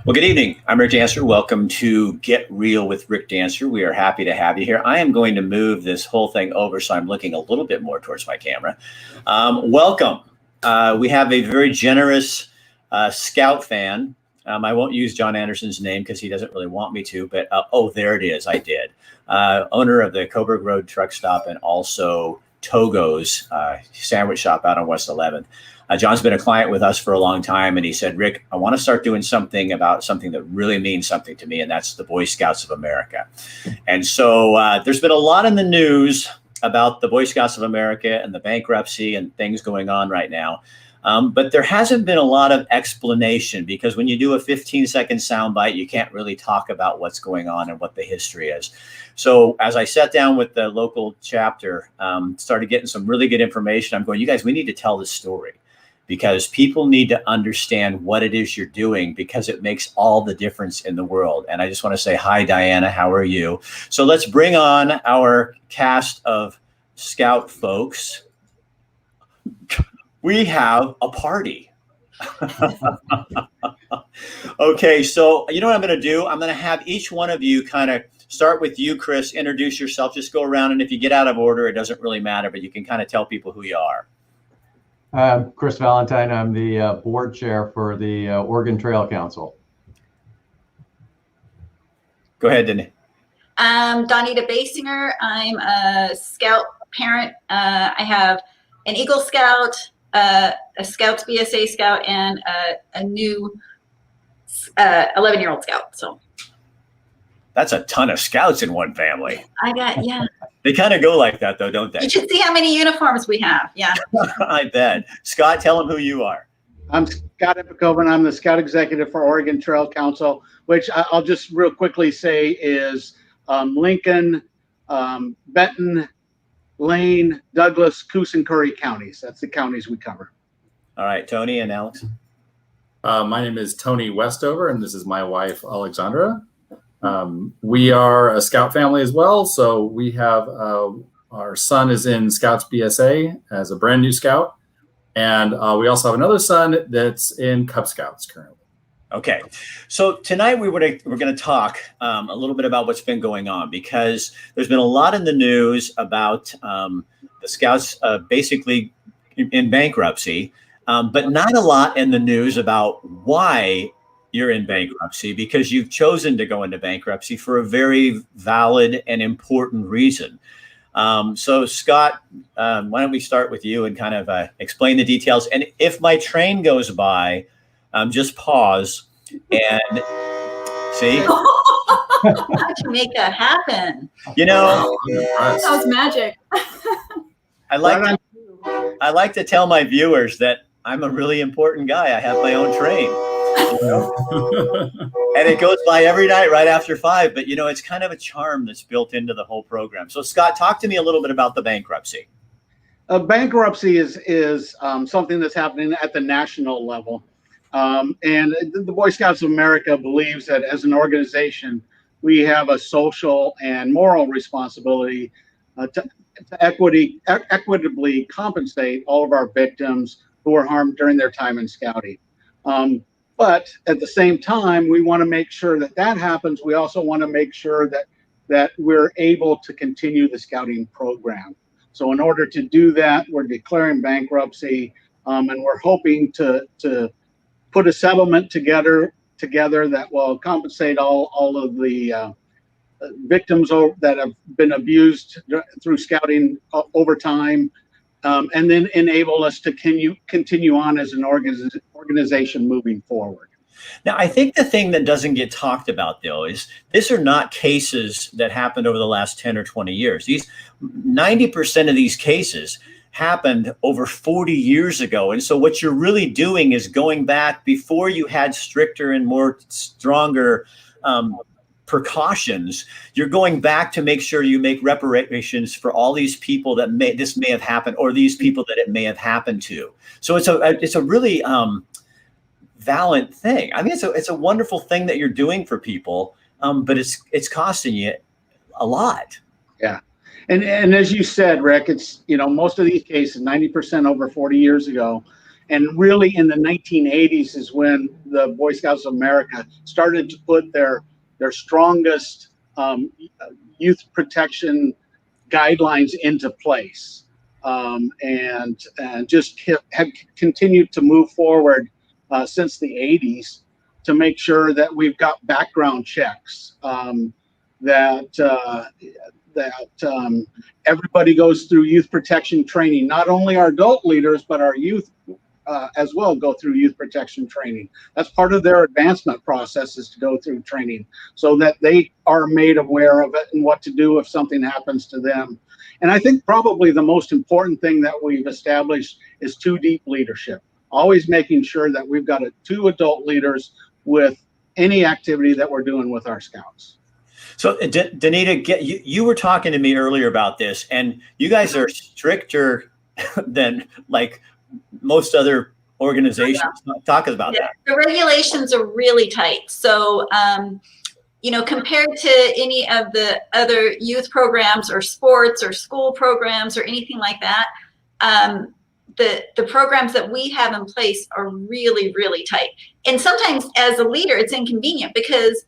Well, good evening. I'm Rick Dancer. Welcome to Get Real with Rick Dancer. We are happy to have you here. I am going to move this whole thing over so I'm looking a little bit more towards my camera. Welcome. We have a very generous Scout fan. I won't use John Anderson's name because he doesn't really want me to, but oh, there it is. I did. Owner of the Coburg Road Truck Stop and also Togo's sandwich shop out on West 11th. John's been a client with us for a long time, and he said, Rick, I want to start doing something about something that really means something to me, and that's the Boy Scouts of America. And so there's been a lot in the news about the Boy Scouts of America and the bankruptcy and things going on right now. But there hasn't been a lot of explanation because when you do a 15-second soundbite, you can't really talk about what's going on and what the history is. So as I sat down with the local chapter, started getting some really good information, I'm going, you guys, we need to tell this story because people need to understand what it is you're doing because it makes all the difference in the world. And I just want to say, hi, Diana, how are you? So let's bring on our cast of Scout folks. We have a party. Okay, so you know what I'm going to do? I'm going to have each one of you kind of start with you, Chris, introduce yourself, just go around. And if you get out of order, it doesn't really matter, but you can kind of tell people who you are. Chris Valentine. I'm the board chair for the Oregon Trail Council. Go ahead, Denny. Donita Basinger. I'm a Scout parent. I have an Eagle Scout, a Scouts BSA Scout, and a new 11-year-old Scout. So that's a ton of Scouts in one family. Yeah. They kind of go like that, though, don't they? You should see how many uniforms we have. Yeah. I bet. Scott, tell them who you are. I'm Scott Epicova, and I'm the Scout Executive for Oregon Trail Council, which I'll just real quickly say is Lincoln, Benton, Lane, Douglas, Coos, and Curry counties. That's the counties we cover. All right, Tony and Alex. My name is Tony Westover, and this is my wife, Alexandra. We are a Scout family as well. So we have our son is in Scouts BSA as a brand new Scout. And we also have another son that's in Cub Scouts currently. Okay. So tonight we're going to talk a little bit about what's been going on because there's been a lot in the news about the Scouts basically in bankruptcy, but not a lot in the news about why you're in bankruptcy because you've chosen to go into bankruptcy for a very valid and important reason. So Scott, why don't we start with you and kind of explain the details? And if my train goes by, just pause and see. How'd you make that happen? You know, that was magic. I like to tell my viewers that I'm a really important guy. I have my own train. You know? And it goes by every night right after 5. But, you know, it's kind of a charm that's built into the whole program. So, Scott, talk to me a little bit about the bankruptcy. Bankruptcy is something that's happening at the national level. And the Boy Scouts of America believes that as an organization, we have a social and moral responsibility to equitably compensate all of our victims who were harmed during their time in Scouting. But at the same time, we want to make sure that happens. We also want to make sure that we're able to continue the Scouting program. So in order to do that, we're declaring bankruptcy, and we're hoping to put a settlement together that will compensate all of the victims that have been abused through Scouting over time, and then enable us to continue on as an organization moving forward. Now, I think the thing that doesn't get talked about, though, is these are not cases that happened over the last 10 or 20 years. 90% of these cases happened over 40 years ago. And so what you're really doing is going back before you had stricter and more stronger precautions. You're going back to make sure you make reparations for all these people that this may have happened, or these people that it may have happened to. So it's a really valiant thing. I mean, it's a wonderful thing that you're doing for people, but it's costing you a lot. Yeah. And as you said, Rick, it's, most of these cases, 90% over 40 years ago. And really in the 1980s is when the Boy Scouts of America started to put their strongest youth protection guidelines into place, and just have continued to move forward since the 80s to make sure that we've got background checks, that everybody goes through youth protection training. Not only our adult leaders, but our youth as well go through youth protection training. That's part of their advancement process, is to go through training so that they are made aware of it and what to do if something happens to them. And I think probably the most important thing that we've established is 2 deep leadership, always making sure that we've got 2 adult leaders with any activity that we're doing with our scouts. So Danita, you were talking to me earlier about this, and you guys are stricter than like most other organizations. Talk about that. The regulations are really tight. So, compared to any of the other youth programs or sports or school programs or anything like that, the programs that we have in place are really, really tight. And sometimes as a leader, it's inconvenient because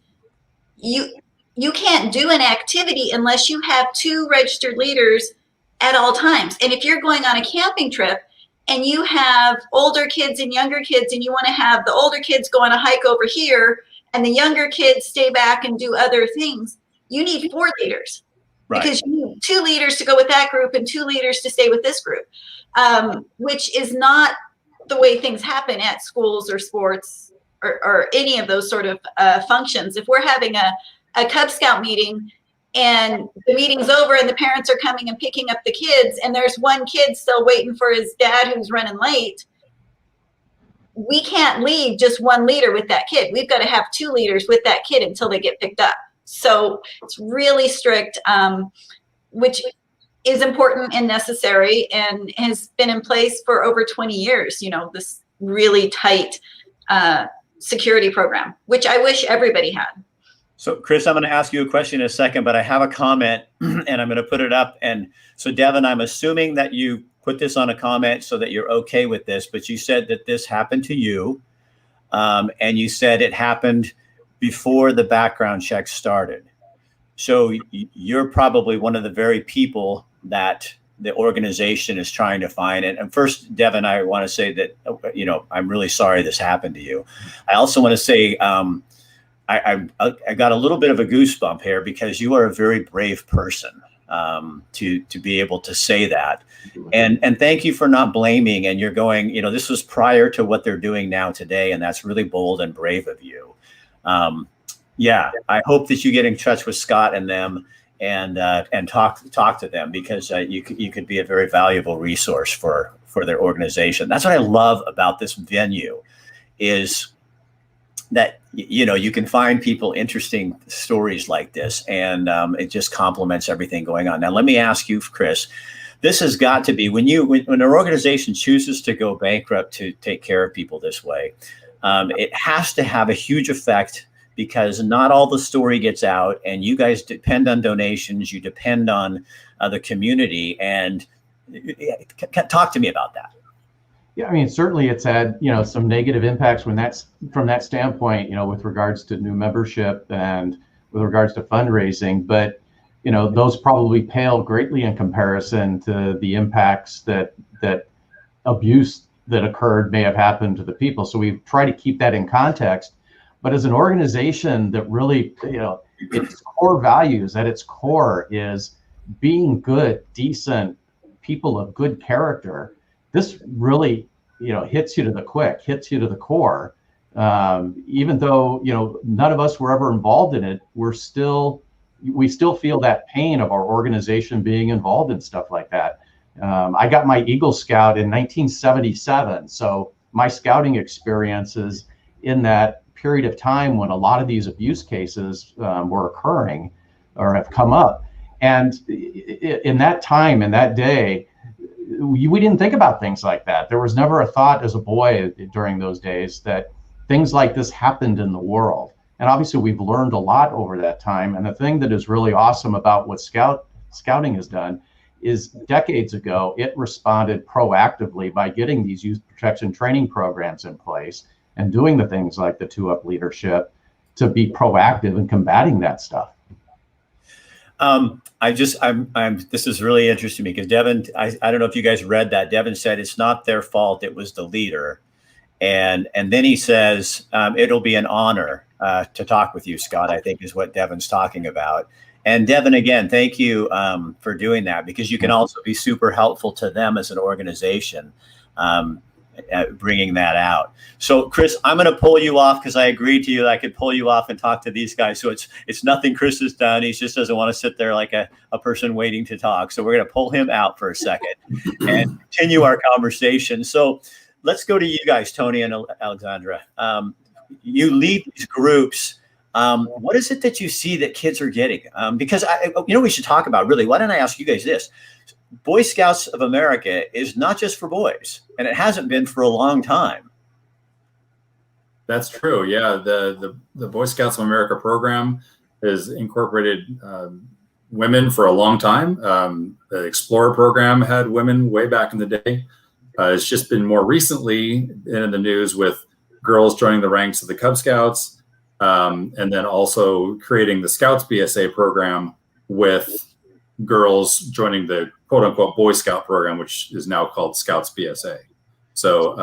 you can't do an activity unless you have 2 registered leaders at all times. And if you're going on a camping trip and you have older kids and younger kids, and you want to have the older kids go on a hike over here and the younger kids stay back and do other things, you need 4 leaders. Right. Because you need 2 leaders to go with that group and 2 leaders to stay with this group, which is not the way things happen at schools or sports or any of those sort of functions. If we're having a Cub Scout meeting and the meeting's over and the parents are coming and picking up the kids, and there's 1 kid still waiting for his dad who's running late, we can't leave just 1 leader with that kid. We've got to have 2 leaders with that kid until they get picked up. So it's really strict, which is important and necessary and has been in place for over 20 years, this really tight security program, which I wish everybody had. So, Chris, I'm going to ask you a question in a second, but I have a comment and I'm going to put it up. And so, Devin, I'm assuming that you put this on a comment so that you're okay with this, but you said that this happened to you, and you said it happened before the background check started. So you're probably one of the very people that the organization is trying to find. And first, Devin, I want to say that, I'm really sorry this happened to you. I also want to say, I got a little bit of a goosebump here because you are a very brave person to be able to say that. And thank you for not blaming. And you're going, this was prior to what they're doing now today. And that's really bold and brave of you. I hope that you get in touch with Scott and them and talk to them, because you could be a very valuable resource for their organization. That's what I love about this venue is that, you can find people interesting stories like this, and it just complements everything going on. Now, let me ask you, Chris, this has got to be when an organization chooses to go bankrupt to take care of people this way, it has to have a huge effect, because not all the story gets out, and you guys depend on donations, you depend on the community, and talk to me about that. Yeah, I mean, certainly it's had, some negative impacts from that standpoint, with regards to new membership and with regards to fundraising. But, those probably pale greatly in comparison to the impacts that abuse that occurred may have happened to the people. So we've tried to keep that in context. But as an organization that really, its core values at its core is being good, decent people of good character, this really, hits you to the quick, hits you to the core. Even though, none of us were ever involved in it, we still feel that pain of our organization being involved in stuff like that. I got my Eagle Scout in 1977. So my scouting experiences in that period of time when a lot of these abuse cases were occurring or have come up. And in that time, in that day, we didn't think about things like that. There was never a thought as a boy during those days that things like this happened in the world. And obviously we've learned a lot over that time. And the thing that is really awesome about what scouting has done is decades ago, it responded proactively by getting these youth protection training programs in place and doing the things like the 2-Up leadership to be proactive in combating that stuff. This is really interesting to me because Devin, I don't know if you guys read that. Devin said it's not their fault. It was the leader. And then he says, it'll be an honor to talk with you, Scott, I think is what Devin's talking about. And Devin, again, thank you for doing that, because you can also be super helpful to them as an organization, bringing that out. So Chris, I'm going to pull you off because I agreed to you that I could pull you off and talk to these guys. So it's nothing Chris has done. He just doesn't want to sit there like a person waiting to talk. So we're going to pull him out for a second and continue our conversation. So let's go to you guys, Tony and Alexandra. You lead these groups. What is it that you see that kids are getting? Because we should talk about, really, why don't I ask you guys this? Boy Scouts of America is not just for boys, and it hasn't been for a long time. That's true. Yeah, the Boy Scouts of America program has incorporated women for a long time. The Explorer program had women way back in the day. It's just been more recently in the news with girls joining the ranks of the Cub Scouts, and then also creating the Scouts BSA program with girls joining the quote unquote Boy Scout program, which is now called Scouts BSA. So,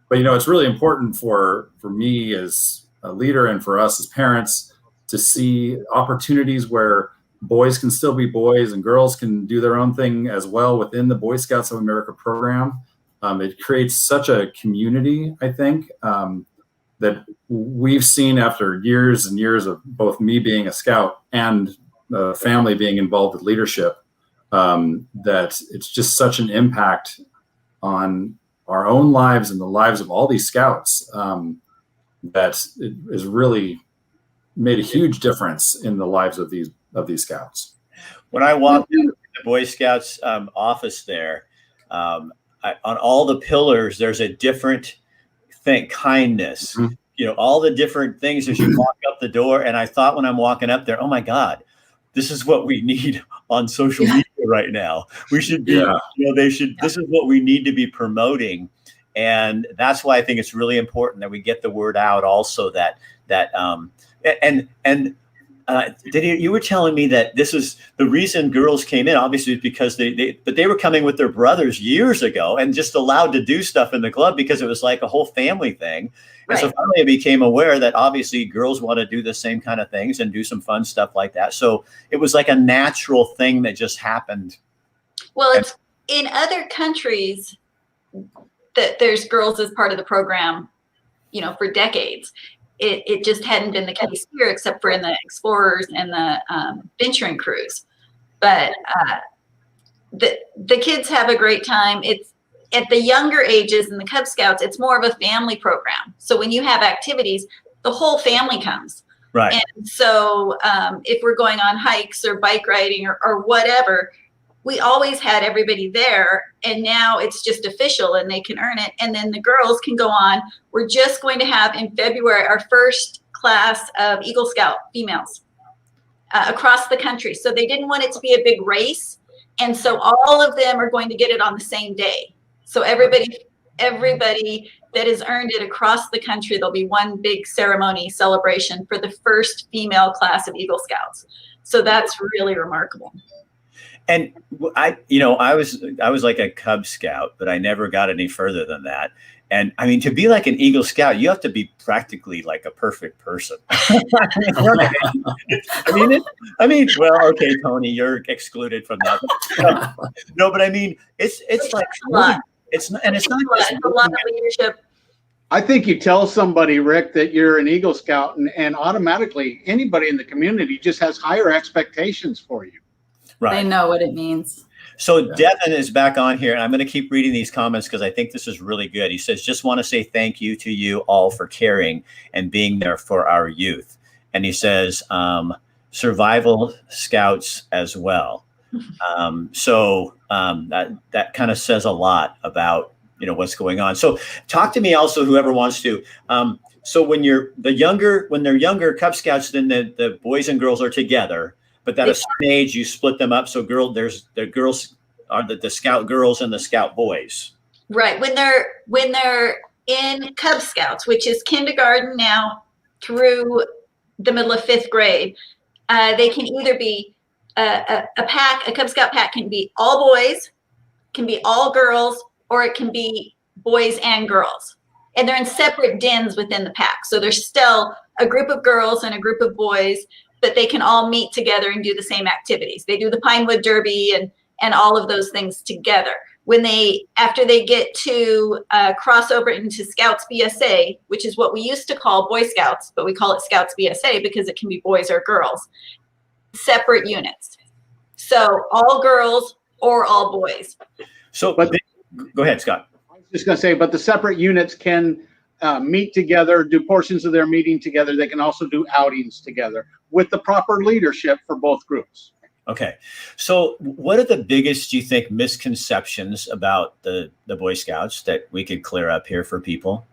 but it's really important for me as a leader and for us as parents to see opportunities where boys can still be boys and girls can do their own thing as well within the Boy Scouts of America program. It creates such a community, I think, that we've seen after years and years of both me being a scout and the family being involved with leadership, that it's just such an impact on our own lives and the lives of all these scouts, that it has really made a huge difference in the lives of these scouts. When I walked into the Boy Scouts office there, on all the pillars, there's a different thing, kindness, all the different things as you walk up the door. And I thought when I'm walking up there, oh my God, this is what we need on social media right now. We should be, this is what we need to be promoting. And that's why I think it's really important that we get the word out also you were telling me that this is the reason girls came in, obviously, is because they were coming with their brothers years ago and just allowed to do stuff in the club because it was like a whole family thing. And so finally I became aware that obviously girls want to do the same kind of things and do some fun stuff like that. So it was like a natural thing that just happened. Well, it's in other countries that there's girls as part of the program, for decades. It just hadn't been the case here, except for in the Explorers and the venturing crews. But the kids have a great time. It's at the younger ages in the Cub Scouts, it's more of a family program. So when you have activities, the whole family comes. Right. And so if we're going on hikes or bike riding or whatever, we always had everybody there, and now it's just official and they can earn it. And then the girls can go on. We're just going to have in February our first class of Eagle Scout females across the country. So they didn't want it to be a big race. And so all of them are going to get it on the same day. So everybody that has earned it across the country, there'll be one big ceremony celebration for the first female class of Eagle Scouts. So that's really remarkable. And I was like a Cub Scout, but I never got any further than that. And I mean, to be like an Eagle Scout, you have to be practically like a perfect person. Well, okay, Tony, you're excluded from that. No, but I mean, it's like a lot. It's not just a lot of leadership. I think you tell somebody, Rick, that you're an Eagle Scout, and automatically anybody in the community just has higher expectations for you. Right. They know what it means. So Devin is back on here, and I'm going to keep reading these comments because I think this is really good. He says, just want to say thank you to you all for caring and being there for our youth. And he says, survival scouts as well. That kind of says a lot about, what's going on. So talk to me also, whoever wants to. So when they're younger Cub Scouts, then the boys and girls are together. But at a certain age, you split them up. So there's the girls are the Scout girls and the Scout boys. Right. When they're in Cub Scouts, which is kindergarten now through the middle of 5th grade, they can either be a Cub Scout pack can be all boys, can be all girls, or it can be boys and girls. And they're in separate dens within the pack. So there's still a group of girls and a group of boys, but they can all meet together and do the same activities. They do the Pinewood Derby and all of those things together. After they get to cross over into Scouts BSA, which is what we used to call Boy Scouts, but we call it Scouts BSA because it can be boys or girls, separate units. So all girls or all boys. So, go ahead, Scott. I was just going to say, but the separate units can meet together, do portions of their meeting together. They can also do outings together with the proper leadership for both groups. Okay. So what are the biggest, do you think, misconceptions about the Boy Scouts that we could clear up here for people?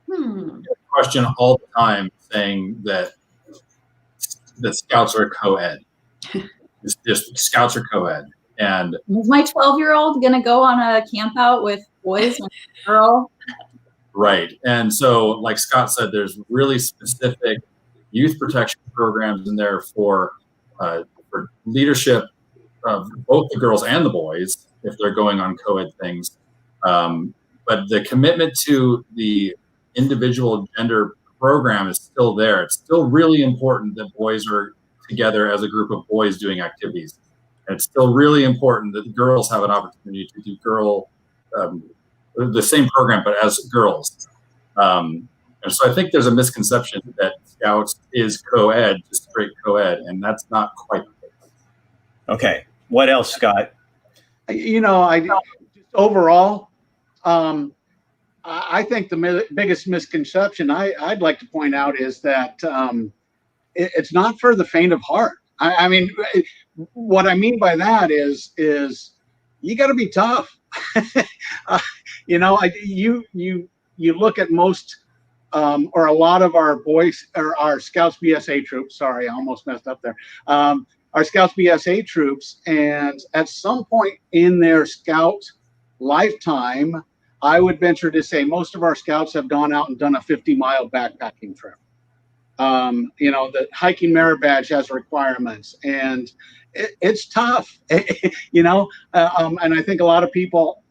Question all the time saying that the Scouts are co-ed. Just Scouts are co-ed. And is my 12-year-old going to go on a camp out with boys and a girl? Right. And so, like Scott said, there's really specific youth protection programs in there for leadership of both the girls and the boys if they're going on co-ed things. But the commitment to the individual gender program is still there. It's still really important that boys are together as a group of boys doing activities. And it's still really important that the girls have an opportunity to do the same program, but as girls. And so I think there's a misconception that Scouts is co-ed, just straight co-ed, and that's not quite the case. Okay. What else, Scott? Overall, I think the biggest misconception I'd like to point out is that it's not for the faint of heart. I mean, what I mean by that is you got to be tough. You look at most or a lot of our boys or our Scouts BSA troops. Sorry, I almost messed up there. Our Scouts BSA troops, and at some point in their Scout lifetime, I would venture to say most of our Scouts have gone out and done a 50-mile backpacking trip. The hiking merit badge has requirements, and it's tough. And I think a lot of people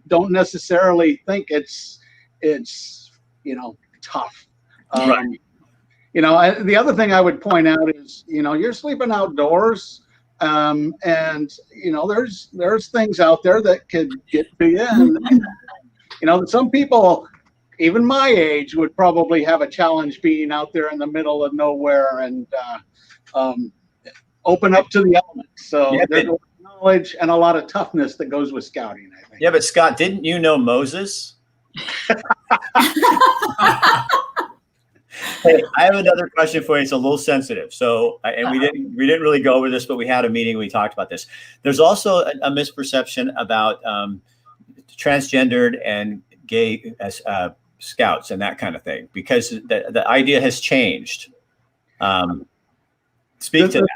don't necessarily think it's tough. Right. The other thing I would point out is, you're sleeping outdoors, and there's things out there that could get to you. And, some people, even my age, would probably have a challenge being out there in the middle of nowhere and open up to the elements. So there's a lot of knowledge and a lot of toughness that goes with scouting, I think. Yeah, but Scott, didn't you know Moses? Hey, I have another question for you. It's a little sensitive. So, and we didn't really go over this, but we had a meeting. We talked about this. There's also a misperception about transgendered and gay Scouts and that kind of thing, because the idea has changed. Speak to that.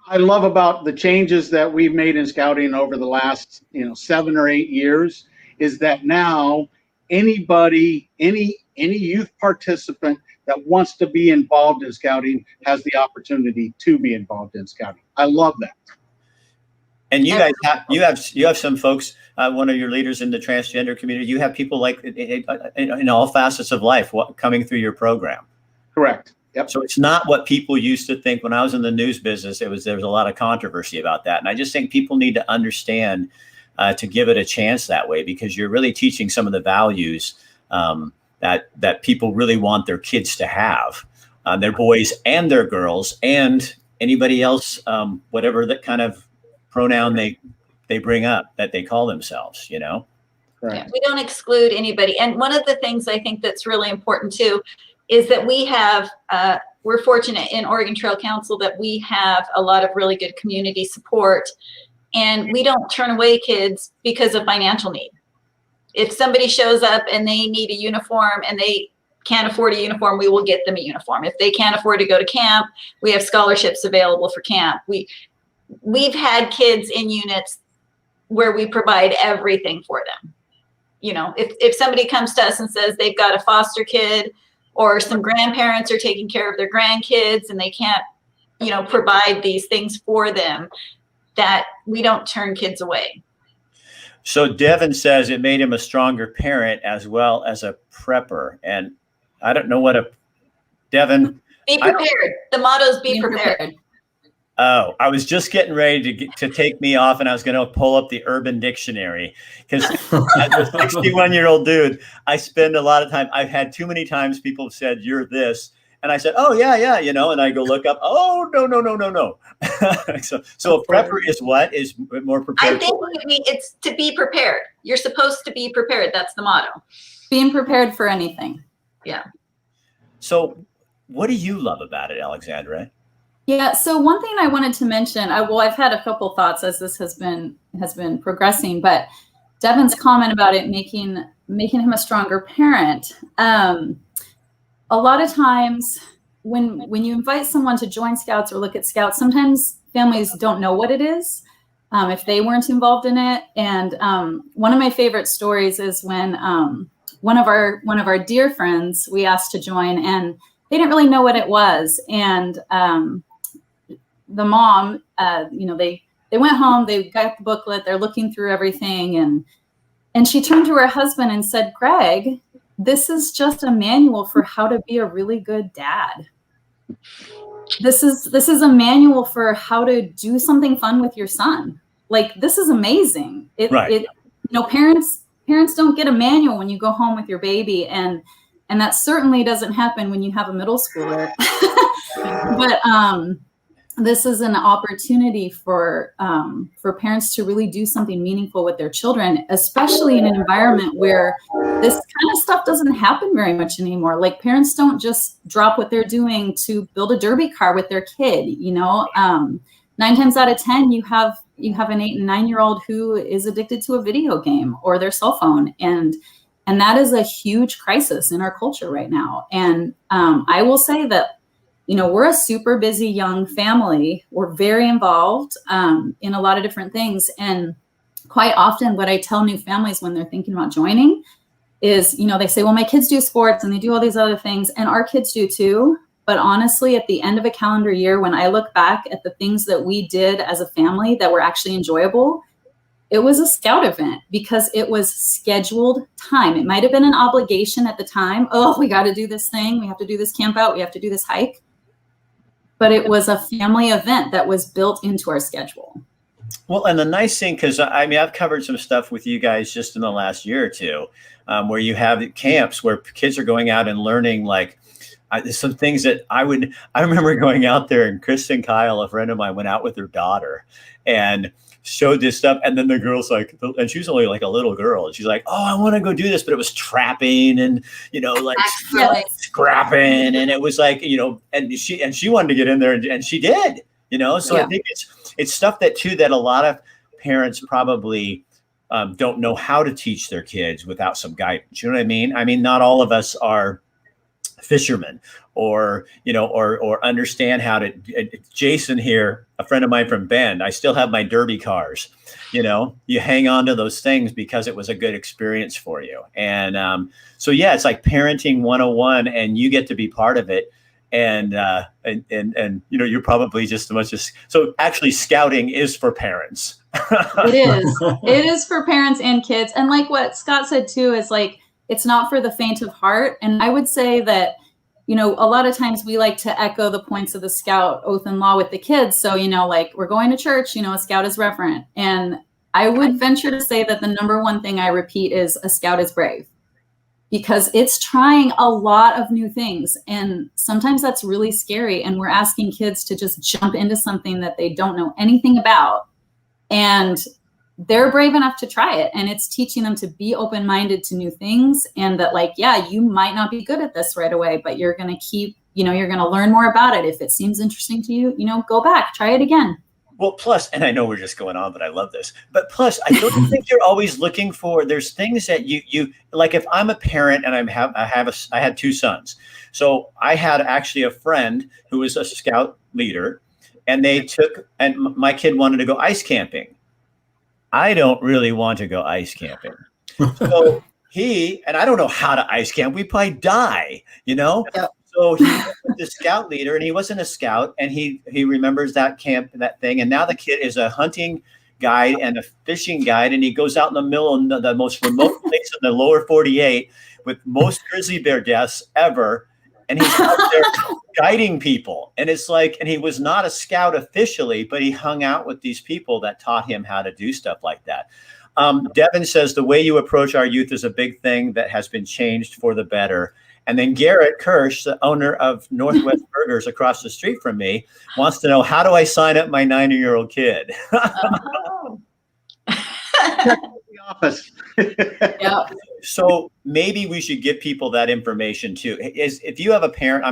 I love about the changes that we've made in scouting over the last 7 or 8 years is that now anybody, any youth participant that wants to be involved in scouting has the opportunity to be involved in scouting. I love that. And you guys you have some folks, one of your leaders in the transgender community, you have people like in all facets of life coming through your program. Correct. Yep. So it's not what people used to think. When I was in the news business, there was a lot of controversy about that. And I just think people need to understand to give it a chance that way, because you're really teaching some of the values that people really want their kids to have, their boys and their girls and anybody else, whatever that kind of pronoun they bring up that they call themselves, Right. Yeah, we don't exclude anybody. And one of the things I think that's really important too is that we have, we're fortunate in Oregon Trail Council that we have a lot of really good community support, and we don't turn away kids because of financial need. If somebody shows up and they need a uniform and they can't afford a uniform, we will get them a uniform. If they can't afford to go to camp, we have scholarships available for camp. We've had kids in units where we provide everything for them. You know, if somebody comes to us and says they've got a foster kid or some grandparents are taking care of their grandkids and they can't, you know, provide these things for them, that we don't turn kids away. So Devin says it made him a stronger parent as well as a prepper. And I don't know what Devin. Be prepared. The motto is be prepared. Oh, I was just getting ready to take me off, and I was going to pull up the Urban Dictionary because as a 61-year-old dude, I spend a lot of time. I've had too many times people have said, "You're this." And I said, "Oh, yeah, you know," and I go look up, "Oh, no." so a prepper is what? Is more prepared? I think it's to be prepared. You're supposed to be prepared. That's the motto. Being prepared for anything. Yeah. So what do you love about it, Alexandra? Yeah, so one thing I wanted to mention, I've had a couple thoughts as this has been progressing, but Devin's comment about it making him a stronger parent. A lot of times when you invite someone to join Scouts or look at Scouts, sometimes families don't know what it is if they weren't involved in it. And one of my favorite stories is when one of our dear friends we asked to join, and they didn't really know what it was. And the mom, they went home, they got the booklet, they're looking through everything, and she turned to her husband and said, "Greg, this is just a manual for how to be a really good dad. This is a manual for how to do something fun with your son. Like, this is amazing." Parents don't get a manual when you go home with your baby, and that certainly doesn't happen when you have a middle schooler. But this is an opportunity for parents to really do something meaningful with their children, especially in an environment where this kind of stuff doesn't happen very much anymore. Like, parents don't just drop what they're doing to build a derby car with their kid. 9 times out of 10, you have an 8 and 9-year-old who is addicted to a video game or their cell phone, and that is a huge crisis in our culture right now. And I will say that, we're a super busy young family. We're very involved in a lot of different things. And quite often what I tell new families when they're thinking about joining is, they say, well, my kids do sports and they do all these other things, and our kids do too. But honestly, at the end of a calendar year, when I look back at the things that we did as a family that were actually enjoyable, it was a Scout event because it was scheduled time. It might have been an obligation at the time. Oh, we got to do this thing. We have to do this camp out. We have to do this hike. But it was a family event that was built into our schedule. Well, and the nice thing, because I've covered some stuff with you guys just in the last year or two, where you have camps where kids are going out and learning, like some things that I remember going out there, and Kristen Kyle, a friend of mine, went out with her daughter and showed this stuff. And then the girl's like, and she was only like a little girl, and she's like, "Oh, I want to go do this." But it was trapping and, scrapping. And it was like, and she wanted to get in there, and she did, so yeah. I think it's stuff that a lot of parents probably don't know how to teach their kids without some guidance. You know what I mean? I mean, not all of us are fishermen or understand how to. Jason here, a friend of mine from Bend, I still have my derby cars. You hang on to those things because it was a good experience for you. And so, yeah, it's like parenting 101, and you get to be part of it. And you're probably just as much as, so actually scouting is for parents. It is for parents and kids. And like what Scott said too, is like, it's not for the faint of heart. And I would say that, a lot of times we like to echo the points of the Scout oath and law with the kids. So, like, we're going to church, a Scout is reverent. And I would venture to say that the number one thing I repeat is a Scout is brave, because it's trying a lot of new things. And sometimes that's really scary. And we're asking kids to just jump into something that they don't know anything about. And they're brave enough to try it. And it's teaching them to be open-minded to new things. And that, like, yeah, you might not be good at this right away, but you're going to keep, you're going to learn more about it. If it seems interesting to you, go back, try it again. Well, plus, and I know we're just going on, but I love this. But plus, I don't think you're always looking for. There's things that you like. If I'm a parent and I had two sons, so I had actually a friend who was a scout leader, and my kid wanted to go ice camping. I don't really want to go ice camping, so and I don't know how to ice camp. We probably die, Yep. So he was the scout leader, and he wasn't a scout, and he remembers that camp, that thing. And now the kid is a hunting guide and a fishing guide, and he goes out in the middle of the most remote place in the lower 48 with most grizzly bear deaths ever. And he's out there guiding people. And it's like, and he was not a scout officially, but he hung out with these people that taught him how to do stuff like that. Devin says the way you approach our youth is a big thing that has been changed for the better. And then Garrett Kirsch, the owner of Northwest Burgers across the street from me, wants to know, how do I sign up my 9-year-old kid? Oh. Check the office. Yep. So maybe we should give people that information too. If you have a parent,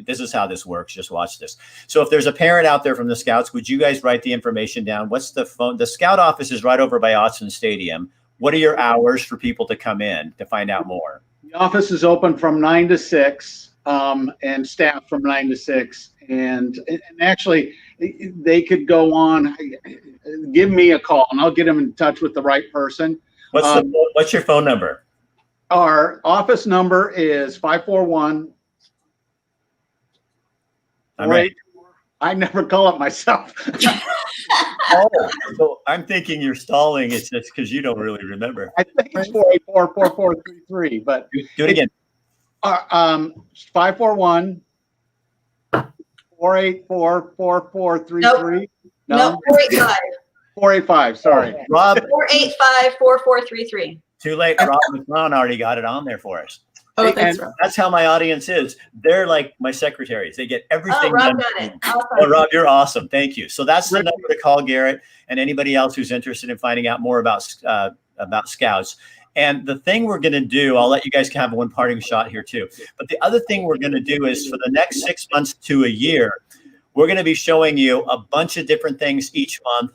this is how this works. Just watch this. So if there's a parent out there from the Scouts, would you guys write the information down? What's the phone? The Scout office is right over by Autzen Stadium. What are your hours for people to come in to find out more? The office is open from 9 to 6, and staff from 9 to 6. And actually, they could go on, give me a call, and I'll get them in touch with the right person. What's your phone number? Our office number is 541. I never call it myself. Oh, so I'm thinking you're stalling. It's just because you don't really remember. I think it's 484-4433, but do it again. 541 484-4433. No, 485. 485, sorry. Rob. 485-4433. Too late. Rob McClown already got it on there for us. Oh, thanks, Rob. That's how my audience is. They're like my secretaries. They get everything Rob done. got it. Awesome. Oh, Rob, you're awesome. Thank you. So that's the number to call Garrett and anybody else who's interested in finding out more about Scouts. And the thing we're going to do, I'll let you guys have one parting shot here too. But the other thing we're going to do is for the next 6 months to a year, we're going to be showing you a bunch of different things each month.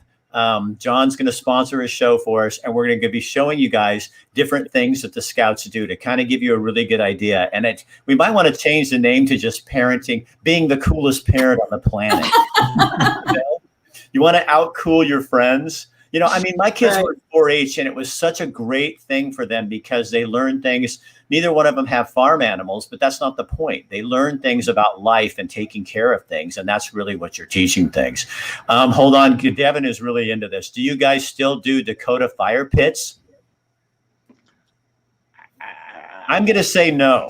John's going to sponsor a show for us, and we're going to be showing you guys different things that the Scouts do to kind of give you a really good idea. And we might want to change the name to just parenting, being the coolest parent on the planet. You want to outcool your friends. My kids were 4-H, and it was such a great thing for them because they learned things. Neither one of them have farm animals, but that's not the point. They learn things about life and taking care of things, and that's really what you're teaching things. Hold on. Devin is really into this. Do you guys still do Dakota fire pits? I'm going to say no.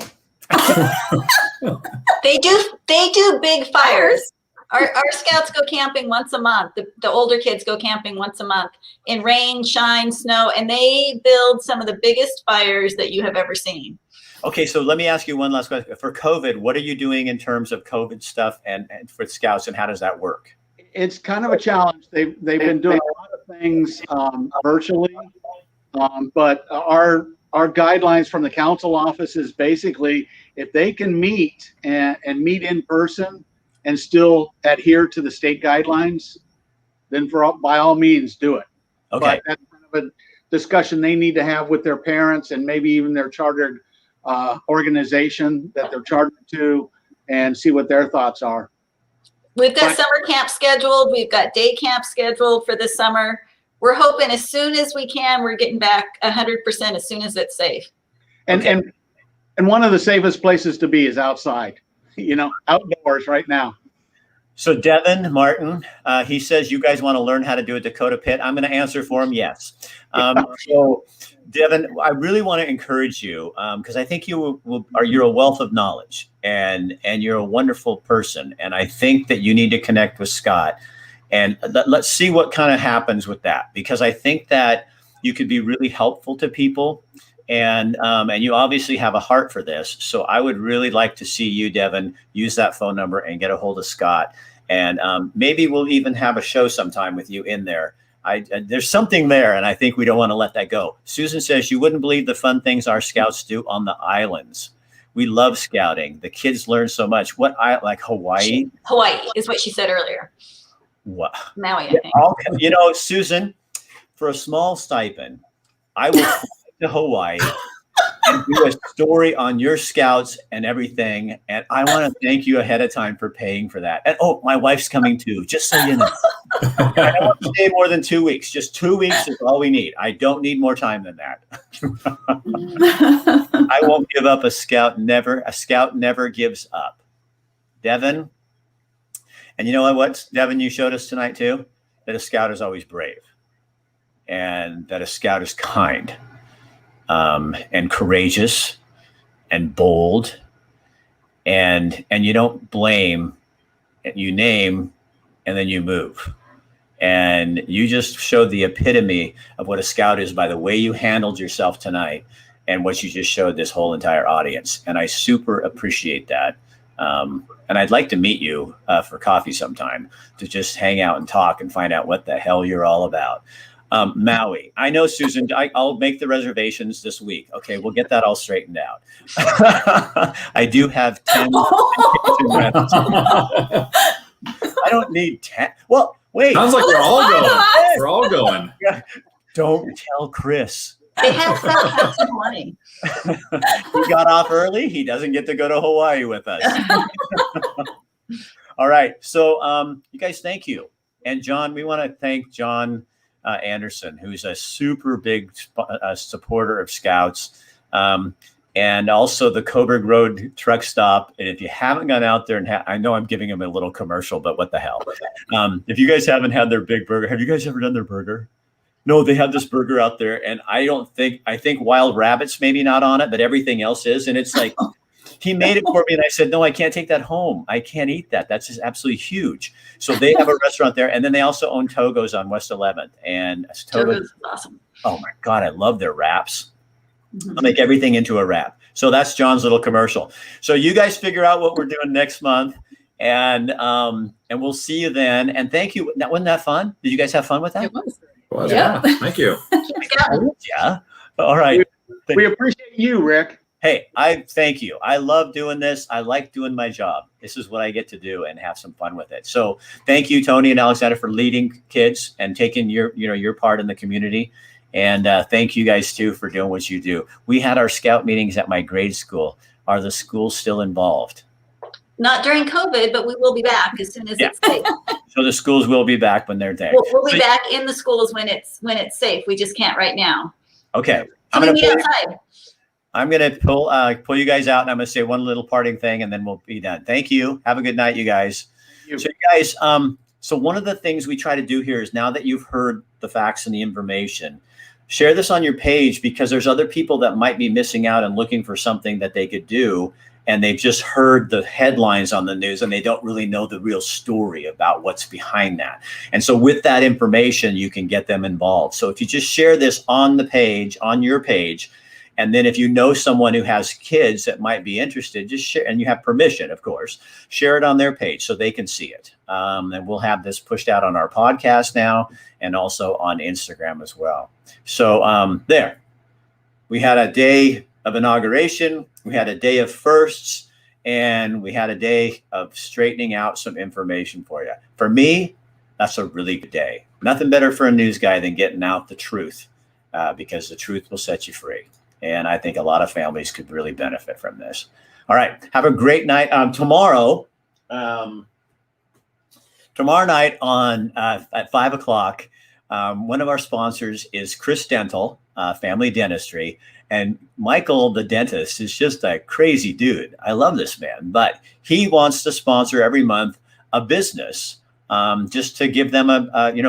They do big fires. Our Scouts go camping once a month. The older kids go camping once a month in rain, shine, snow, and they build some of the biggest fires that you have ever seen. Okay, so let me ask you one last question. For COVID, what are you doing in terms of COVID stuff and for Scouts, and how does that work? It's kind of a challenge. They've been doing a lot of things virtually, but our guidelines from the council office is basically if they can meet and meet in person and still adhere to the state guidelines, then by all means do it. Okay. But that's kind of a discussion they need to have with their parents and maybe even their chartered organization that they're chartered to, and see what their thoughts are. We've got summer camp scheduled. We've got day camp scheduled for this summer. We're hoping as soon as we can, we're getting back 100% as soon as it's safe. And one of the safest places to be is outside. Outdoors right now. So Devin Martin, he says you guys want to learn how to do a Dakota pit. I'm going to answer for him, yes. So Devin, I really want to encourage you because I think you're a wealth of knowledge and you're a wonderful person. And I think that you need to connect with Scott and let's see what kind of happens with that, because I think that you could be really helpful to people. And you obviously have a heart for this. So I would really like to see you, Devin, use that phone number and get a hold of Scott. And maybe we'll even have a show sometime with you in there. There's something there, and I think we don't want to let that go. Susan says, you wouldn't believe the fun things our Scouts do on the islands. We love scouting. The kids learn so much. Like Hawaii? Hawaii is what she said earlier. Wow. Maui, I think. Okay. You know, Susan, for a small stipend, I will fly to Hawaii and do a story on your scouts and everything. And I want to thank you ahead of time for paying for that. And oh, my wife's coming too, just so you know. I don't want to stay more than 2 weeks. Just 2 weeks is all we need. I don't need more time than that. I won't give up. A scout never gives up. Devin, and you know what, Devin, you showed us tonight too, that a scout is always brave and that a scout is kind and courageous and bold. And you don't blame, you name, and then you move. And you just showed the epitome of what a scout is by the way you handled yourself tonight and what you just showed this whole entire audience. And I super appreciate that. And I'd like to meet you for coffee sometime to just hang out and talk and find out what the hell you're all about. Maui, I know, Susan, I'll make the reservations this week. Okay, we'll get that all straightened out. I do have 10. I don't need 10. Well, wait. Sounds like we're all going. We're all going. Don't tell Chris. They have some money. He got off early. He doesn't get to go to Hawaii with us. All right. So you guys, thank you. And John, we want to thank John Anderson, who's a super big supporter of Scouts. And also the Coburg Road truck stop. And if you haven't gone out there and I know I'm giving them a little commercial, but what the hell? If you guys haven't had their big burger, have you guys ever done their burger? No, they have this burger out there. And I think Wild Rabbit's maybe not on it, but everything else is. And it's like, he made it for me. And I said, no, I can't take that home. I can't eat that. That's just absolutely huge. So they have a restaurant there. And then they also own Togo's on West 11th. And Togo's is awesome. Oh my God, I love their wraps. I'll make everything into a wrap. So that's John's little commercial. So you guys figure out what we're doing next month, and we'll see you then. And thank you. Wasn't that fun? Did you guys have fun with that? It was. Well, yeah. Thank you. Yeah. All right. We appreciate you, Rick. Hey, I thank you. I love doing this. I like doing my job. This is what I get to do and have some fun with it. So thank you, Tony and Alexander, for leading kids and taking your part in the community. And thank you guys too for doing what you do. We had our scout meetings at my grade school. Are the schools still involved? Not during COVID, but we will be back as soon as it's safe. So the schools will be back when they're there. We'll be back in the schools when it's safe. We just can't right now. Okay. So we meet outside. I'm going to pull you guys out, and I'm going to say one little parting thing, and then we'll be done. Thank you. Have a good night, you guys. So you guys, so one of the things we try to do here is, now that you've heard the facts and the information, share this on your page, because there's other people that might be missing out and looking for something that they could do. And they've just heard the headlines on the news and they don't really know the real story about what's behind that. And so with that information, you can get them involved. So if you just share this on the page, on your page, and then if you know someone who has kids that might be interested, just share, and you have permission, of course, share it on their page so they can see it. And we'll have this pushed out on our podcast now and also on Instagram as well. So there, we had a day of inauguration, we had a day of firsts, and we had a day of straightening out some information for you. For me, that's a really good day. Nothing better for a news guy than getting out the truth, because the truth will set you free. And I think a lot of families could really benefit from this. All right. Have a great night. Tomorrow night at 5 o'clock, one of our sponsors is Chris Dental, Family Dentistry. And Michael, the dentist, is just a crazy dude. I love this man, but he wants to sponsor every month a business, just to give them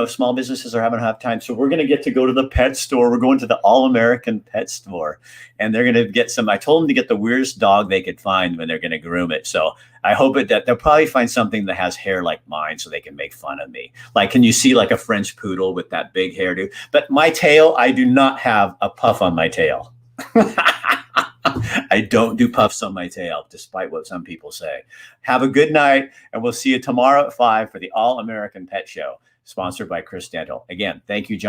small businesses are having a hard time. So we're going to get to go to the pet store. We're going to the All-American Pet Store, and they're going to get I told them to get the weirdest dog they could find when they're going to groom it. So I hope that they'll probably find something that has hair like mine so they can make fun of me. Like, can you see like a French poodle with that big hairdo? But my tail, I do not have a puff on my tail. I don't do puffs on my tail, despite what some people say. Have a good night, and we'll see you tomorrow at 5 for the All-American Pet Show, sponsored by Chris Dental. Again, thank you, John.